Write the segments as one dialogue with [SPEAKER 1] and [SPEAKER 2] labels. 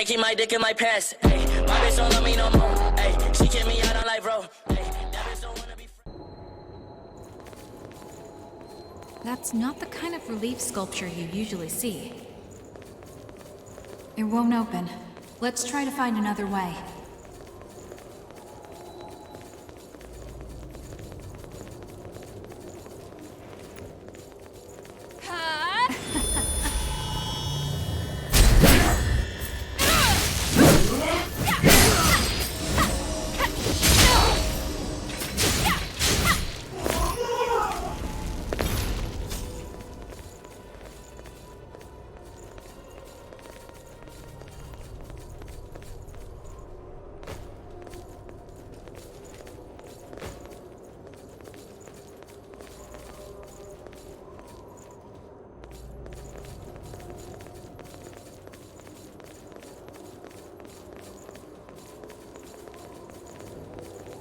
[SPEAKER 1] can't keep my dick in my pants. Ay, my bitch don't love me no more. Ay, she kick me out on life, bro. Ay, that bitch don't wanna be.
[SPEAKER 2] That's not the kind of relief sculpture you usually see. It won't open. Let's try to find another way.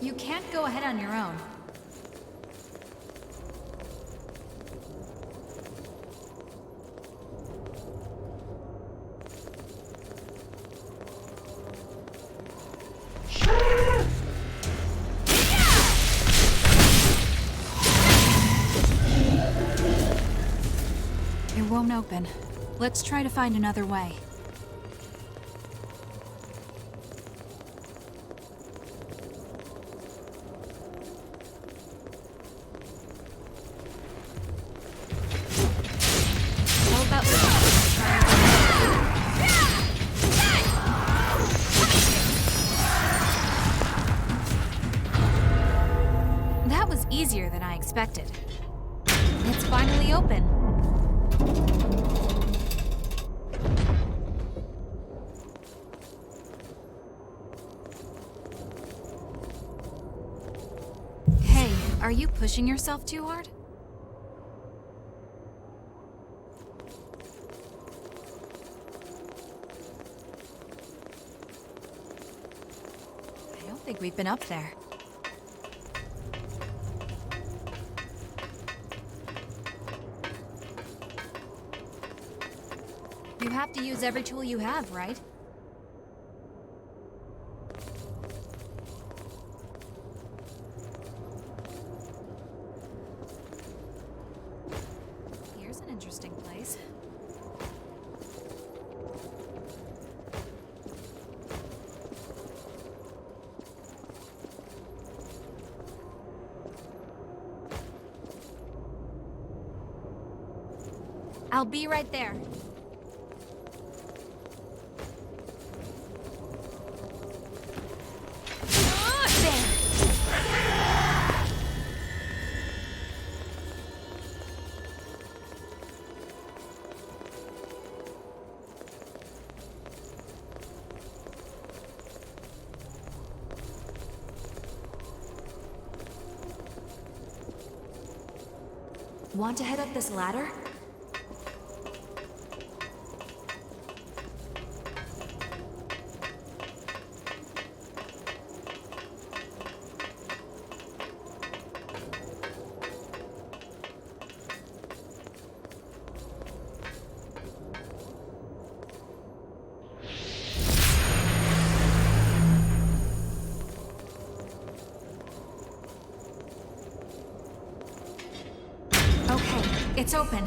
[SPEAKER 2] You can't go ahead on your own. It won't open. Let's try to find another way. That was easier than I expected. It's finally open. Hey, are you pushing yourself too hard? I don't think we've been up there. You have to use every tool you have, right? Here's an interesting place. I'll be right there. Want to head up this ladder? It's open.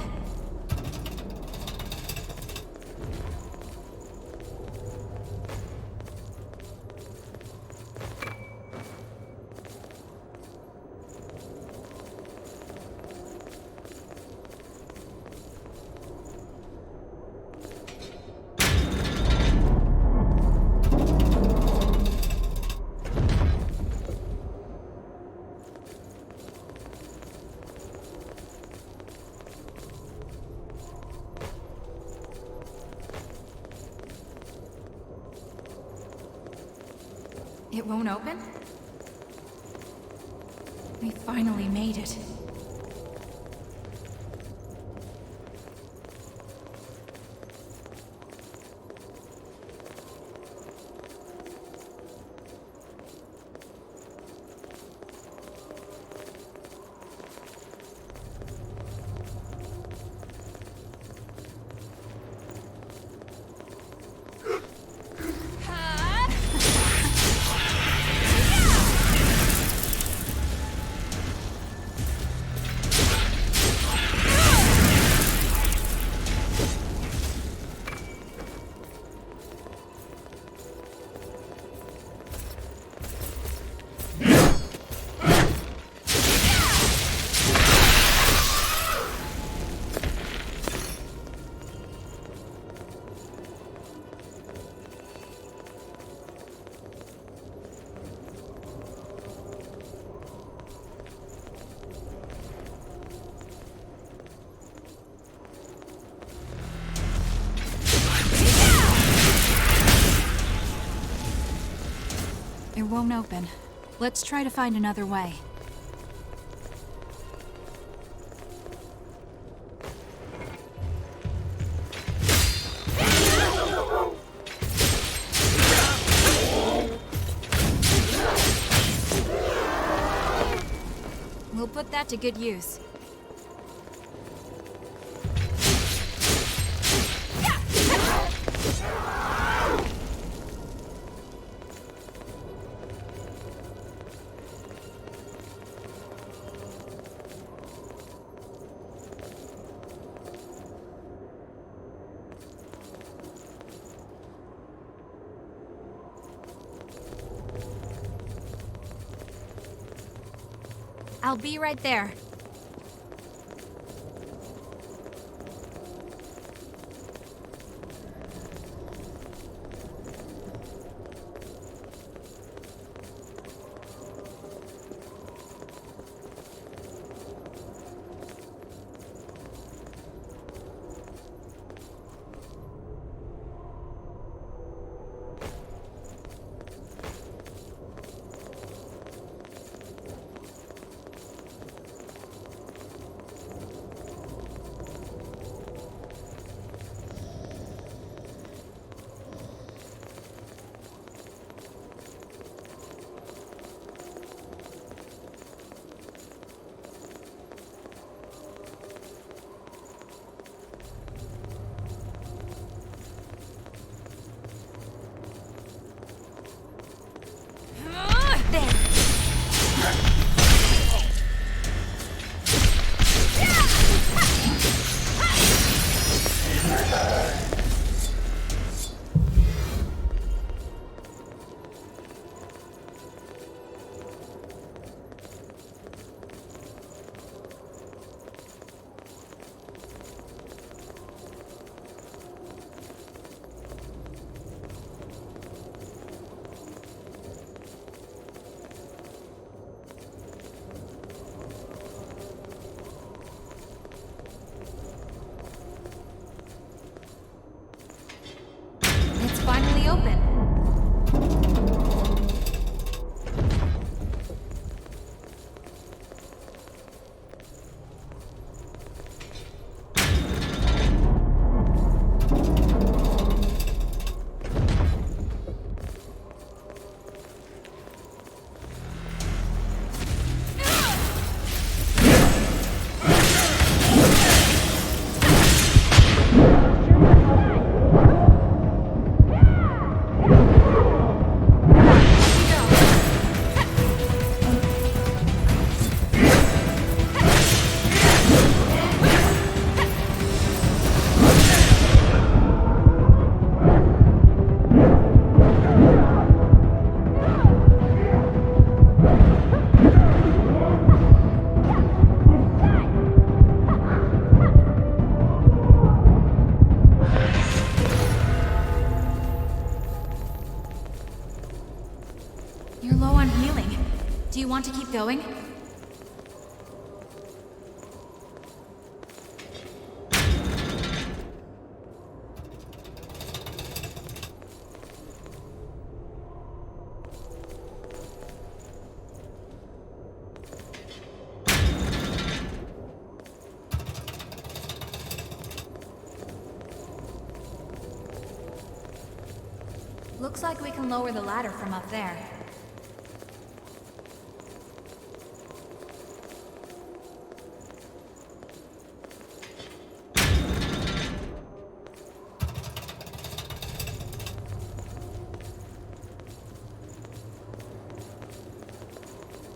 [SPEAKER 2] It won't open? We finally made it. won't open. Let's try to find another way. We'll put that to good use. I'll be right there. It's finally open. You're low on healing. Do you want to keep going? Looks like we can lower the ladder from up there.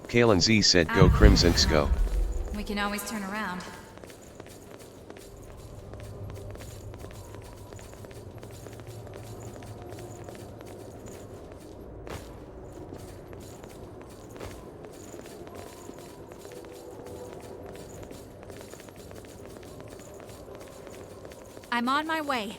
[SPEAKER 3] Kalen Z said go Crimsons go.
[SPEAKER 2] We can always turn around. I'm on my way.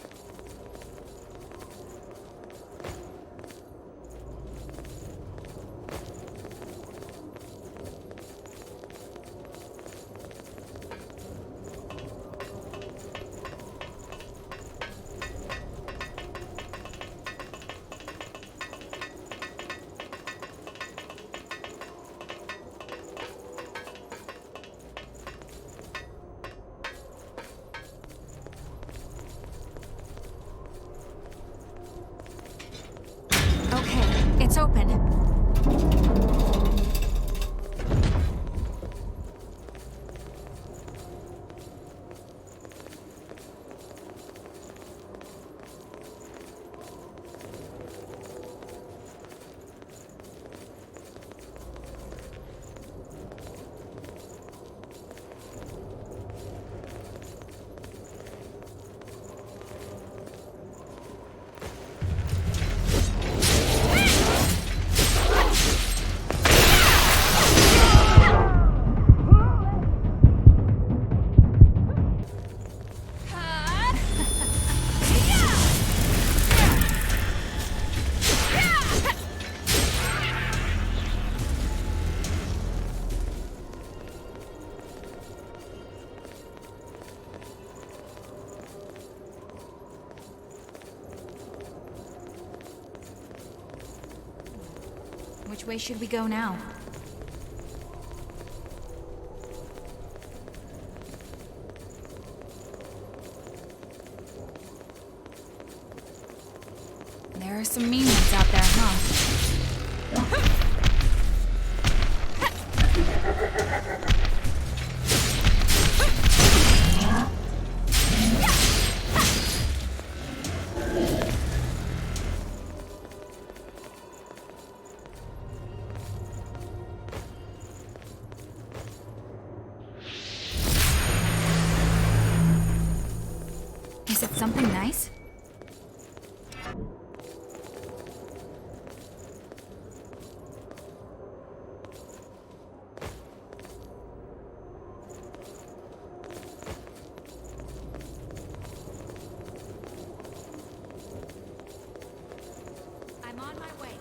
[SPEAKER 2] Which way should we go now? There are some mean ones out there, huh? Is it something nice? I'm on my way.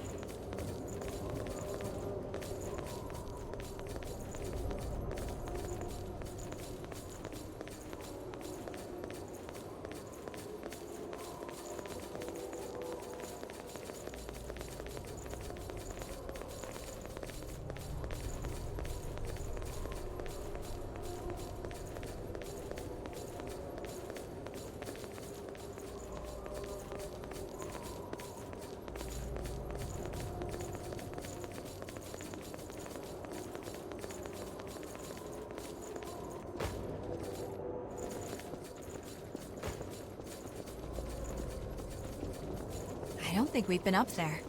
[SPEAKER 2] I don't think we've been up there.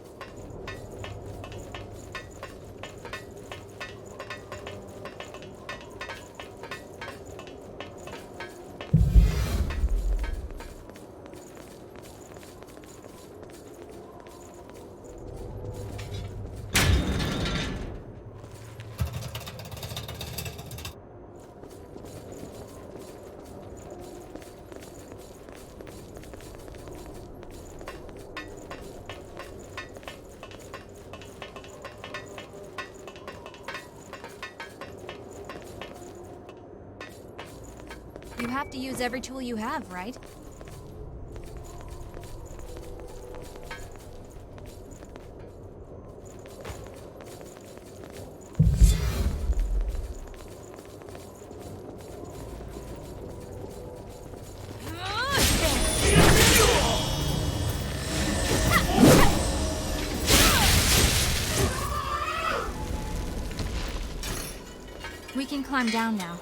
[SPEAKER 2] You have to use every tool you have, right? We can climb down now.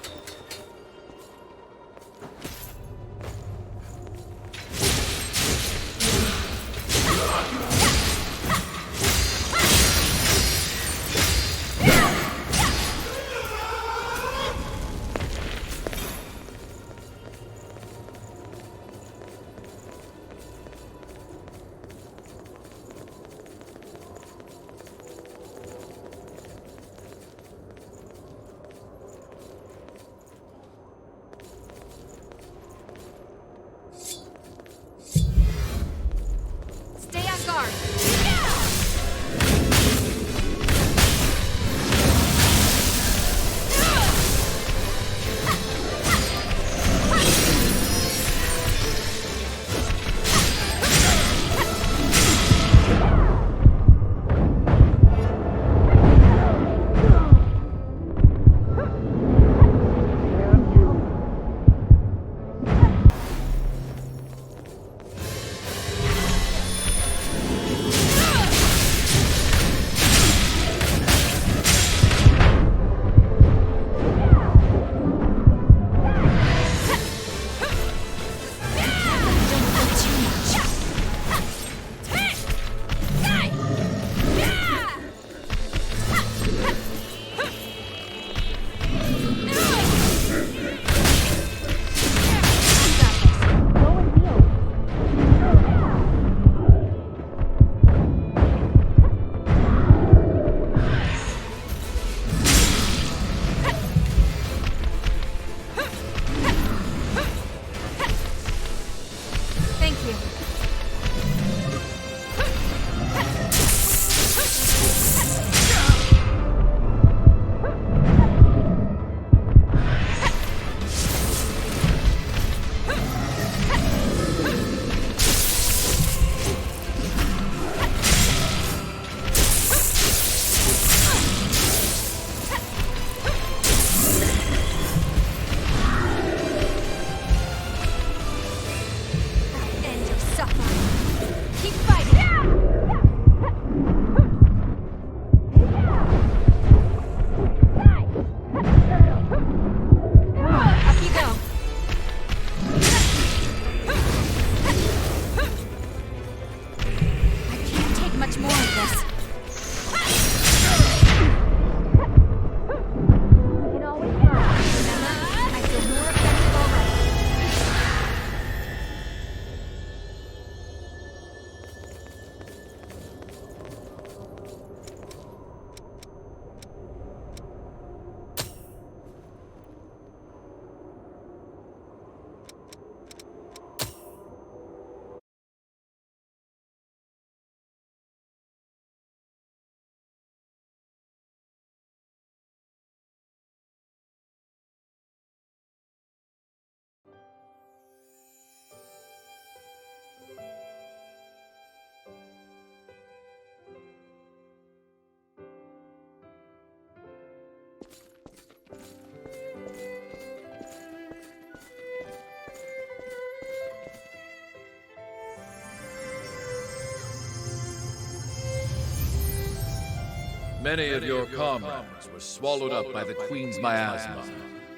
[SPEAKER 4] Many of your comrades were swallowed up by the Queen's miasma,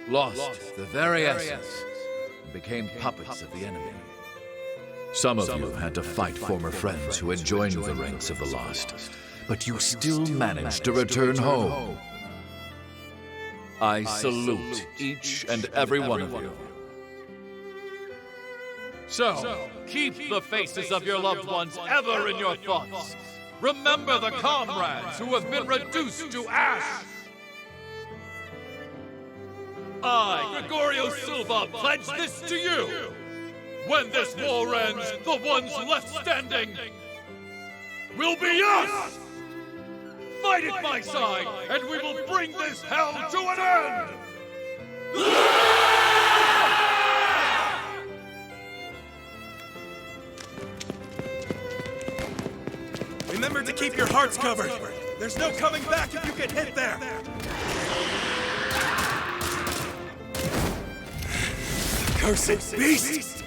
[SPEAKER 4] lost the very essence, and became puppets of the enemy. Some of you had to fight former friends who had joined the ranks of the lost, but you still managed to return home. I salute each and every one of you. So, keep the faces of your loved ones ever in your thoughts. Remember the comrades who have been reduced to ash. I, Gregorio Silva, pledge this to you. When this war ends, the ones left standing will be us! Fight at my side, and we will bring this hell to an end!
[SPEAKER 5] Remember to keep your hearts covered. There's no coming back if you get hit there. Cursed beast!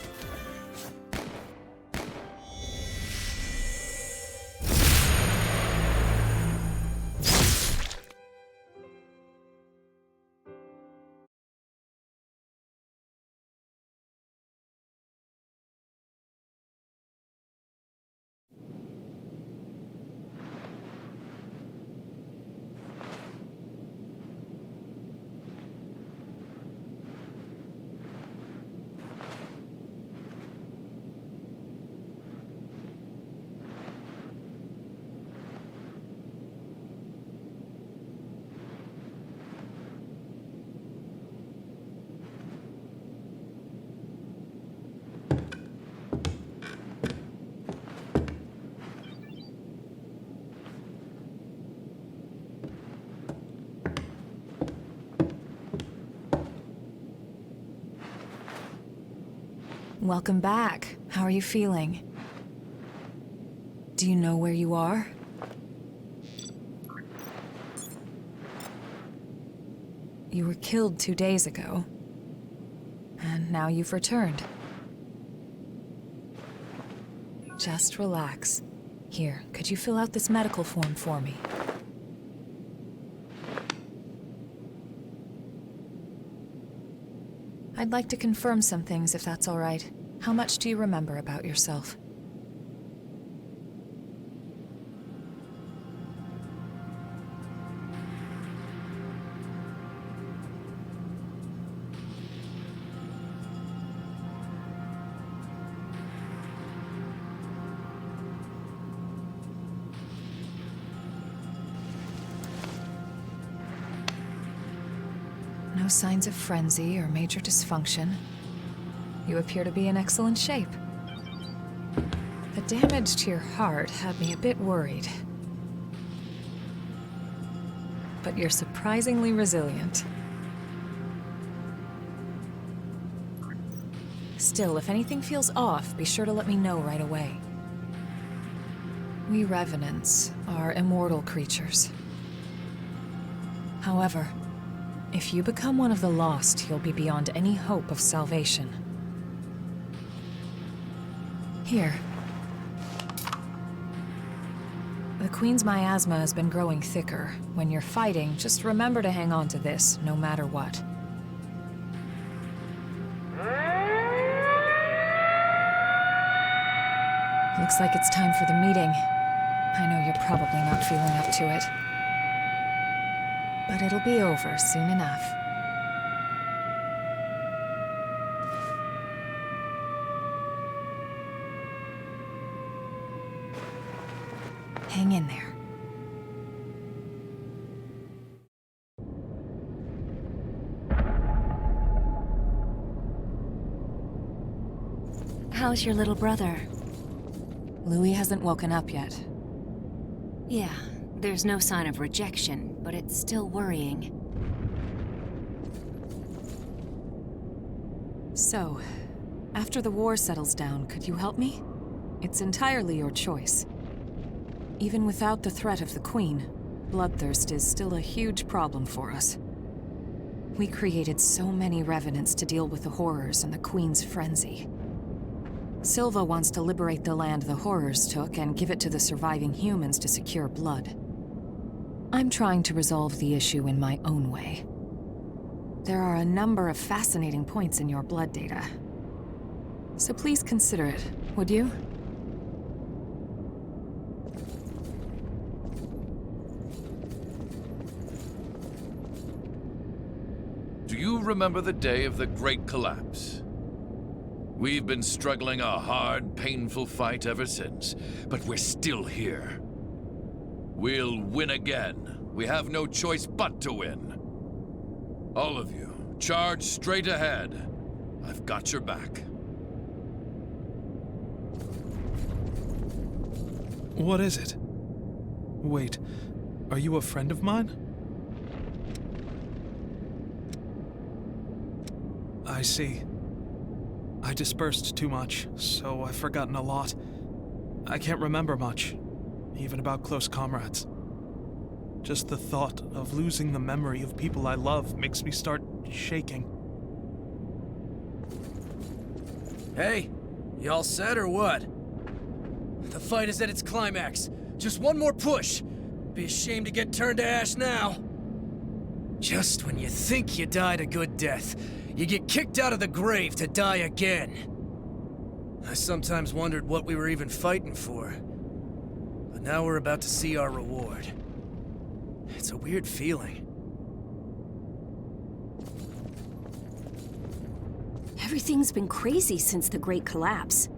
[SPEAKER 2] Welcome back. How are you feeling? Do you know where you are? You were killed 2 days ago. And now you've returned. Just relax. Here, could you fill out this medical form for me? I'd like to confirm some things, if that's all right. How much do you remember about yourself? No signs of frenzy or major dysfunction. You appear to be in excellent shape. The damage to your heart had me a bit worried. But you're surprisingly resilient. Still, if anything feels off, be sure to let me know right away. We Revenants are immortal creatures. However, if you become one of the lost, you'll be beyond any hope of salvation. Here. The Queen's miasma has been growing thicker. When you're fighting, just remember to hang on to this, no matter what. Looks like it's time for the meeting. I know you're probably not feeling up to it. But it'll be over soon enough. Hang in there.
[SPEAKER 6] How's your little brother?
[SPEAKER 2] Louis hasn't woken up yet.
[SPEAKER 6] Yeah, there's no sign of rejection, but it's still worrying.
[SPEAKER 2] So, after the war settles down, could you help me? It's entirely your choice. Even without the threat of the Queen, bloodthirst is still a huge problem for us. We created so many revenants to deal with the horrors and the Queen's frenzy. Silva wants to liberate the land the horrors took and give it to the surviving humans to secure blood. I'm trying to resolve the issue in my own way. There are a number of fascinating points in your blood data. So please consider it, would you?
[SPEAKER 4] Do you remember the day of the Great Collapse? We've been struggling a hard, painful fight ever since, but we're still here. We'll win again. We have no choice but to win. All of you, charge straight ahead. I've got your back.
[SPEAKER 5] What is it? Wait, are you a friend of mine? I see. I dispersed too much, so I've forgotten a lot. I can't remember much, even about close comrades. Just the thought of losing the memory of people I love makes me start shaking.
[SPEAKER 7] Hey, you all set or what? The fight is at its climax. Just one more push. Be ashamed to get turned to ash now. Just when you think you died a good death, you get kicked out of the grave to die again. I sometimes wondered what we were even fighting for. But now we're about to see our reward. It's a weird feeling.
[SPEAKER 6] Everything's been crazy since the Great Collapse.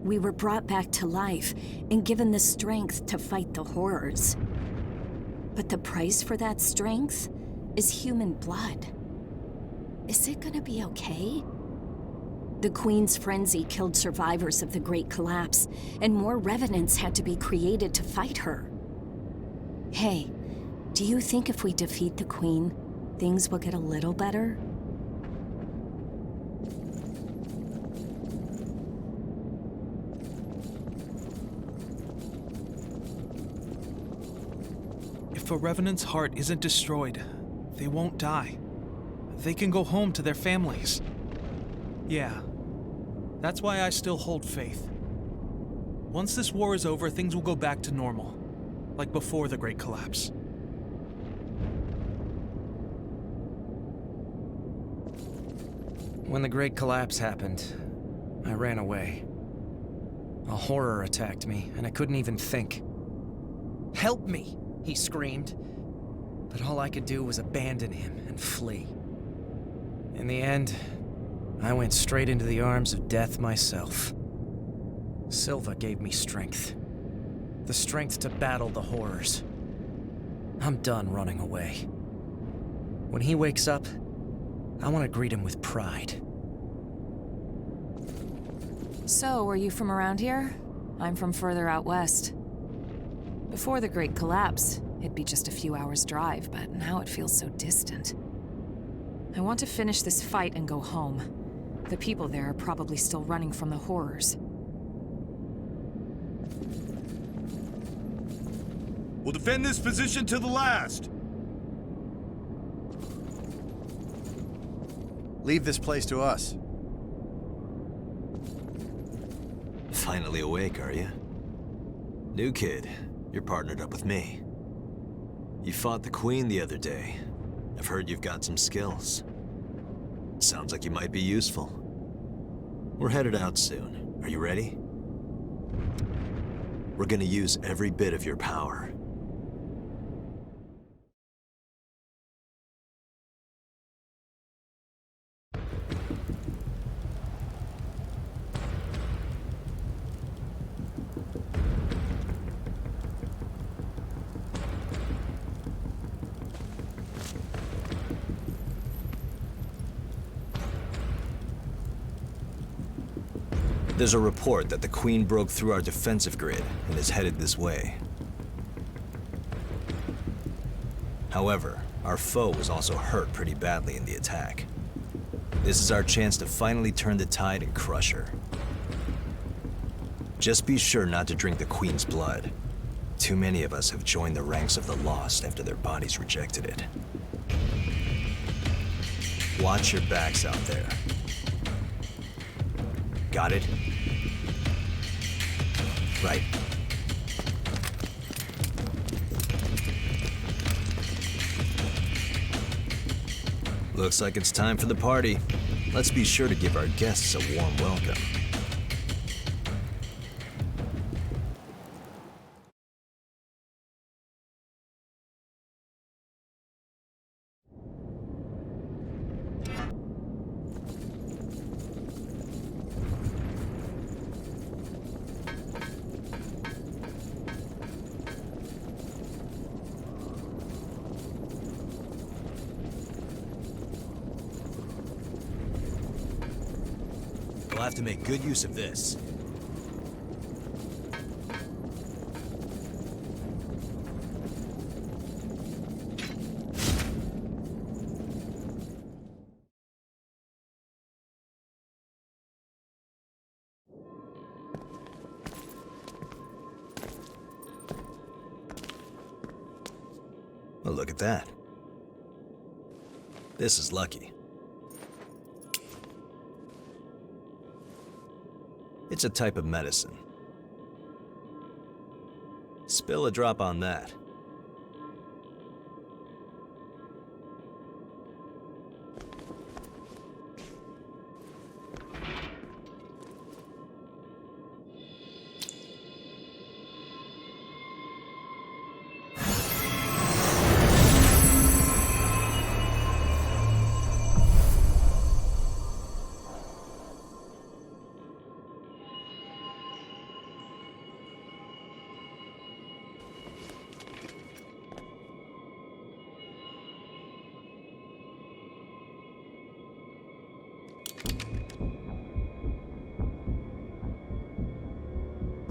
[SPEAKER 6] We were brought back to life and given the strength to fight the horrors. But the price for that strength is human blood. Is it gonna be okay? The Queen's frenzy killed survivors of the Great Collapse, and more revenants had to be created to fight her. Hey, do you think if we defeat the Queen, things will get a little better?
[SPEAKER 5] If a Revenant's heart isn't destroyed, they won't die. They can go home to their families. Yeah, that's why I still hold faith. Once this war is over, things will go back to normal, like before the Great Collapse.
[SPEAKER 7] When the Great Collapse happened, I ran away. A horror attacked me, and I couldn't even think. "Help me!" he screamed. But all I could do was abandon him and flee. In the end, I went straight into the arms of death myself. Silva gave me strength. The strength to battle the horrors. I'm done running away. When he wakes up, I want to greet him with pride.
[SPEAKER 2] So, are you from around here? I'm from further out west. Before the Great Collapse, it'd be just a few hours' drive, but now it feels so distant. I want to finish this fight and go home. The people there are probably still running from the horrors.
[SPEAKER 8] We'll defend this position to the last.
[SPEAKER 9] Leave this place to us.
[SPEAKER 10] Finally awake, are you? New kid, you're partnered up with me. You fought the Queen the other day. I've heard you've got some skills. Sounds like you might be useful. We're headed out soon. Are you ready? We're gonna use every bit of your power. There's a report that the Queen broke through our defensive grid and is headed this way. However, our foe was also hurt pretty badly in the attack. This is our chance to finally turn the tide and crush her. Just be sure not to drink the Queen's blood. Too many of us have joined the ranks of the lost after their bodies rejected it. Watch your backs out there. Got it? Right. Looks like it's time for the party. Let's be sure to give our guests a warm welcome. We'll have to make good use of this. Well, look at that. This is lucky. It's a type of medicine. Spill a drop on that.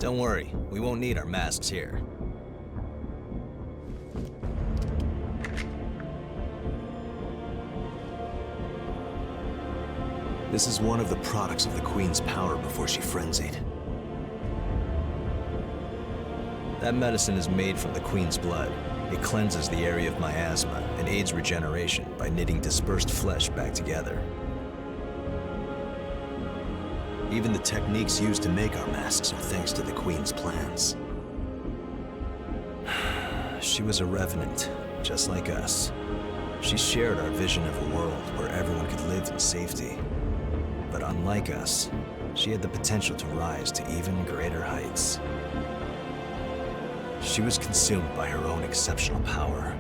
[SPEAKER 10] Don't worry, we won't need our masks here. This is one of the products of the Queen's power before she frenzied. That medicine is made from the Queen's blood. It cleanses the area of miasma and aids regeneration by knitting dispersed flesh back together. Even the techniques used to make our masks are thanks to the Queen's plans. She was a revenant, just like us. She shared our vision of a world where everyone could live in safety. But unlike us, she had the potential to rise to even greater heights. She was consumed by her own exceptional power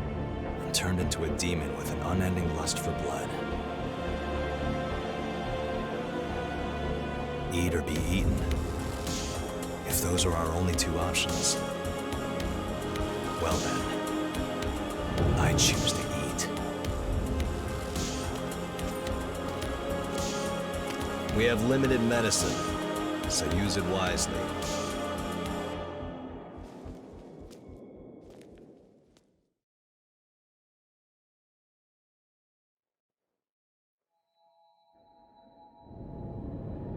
[SPEAKER 10] and turned into a demon with an unending lust for blood. Eat or be eaten. If those are our only two options, well then, I choose to eat. We have limited medicine, so use it wisely.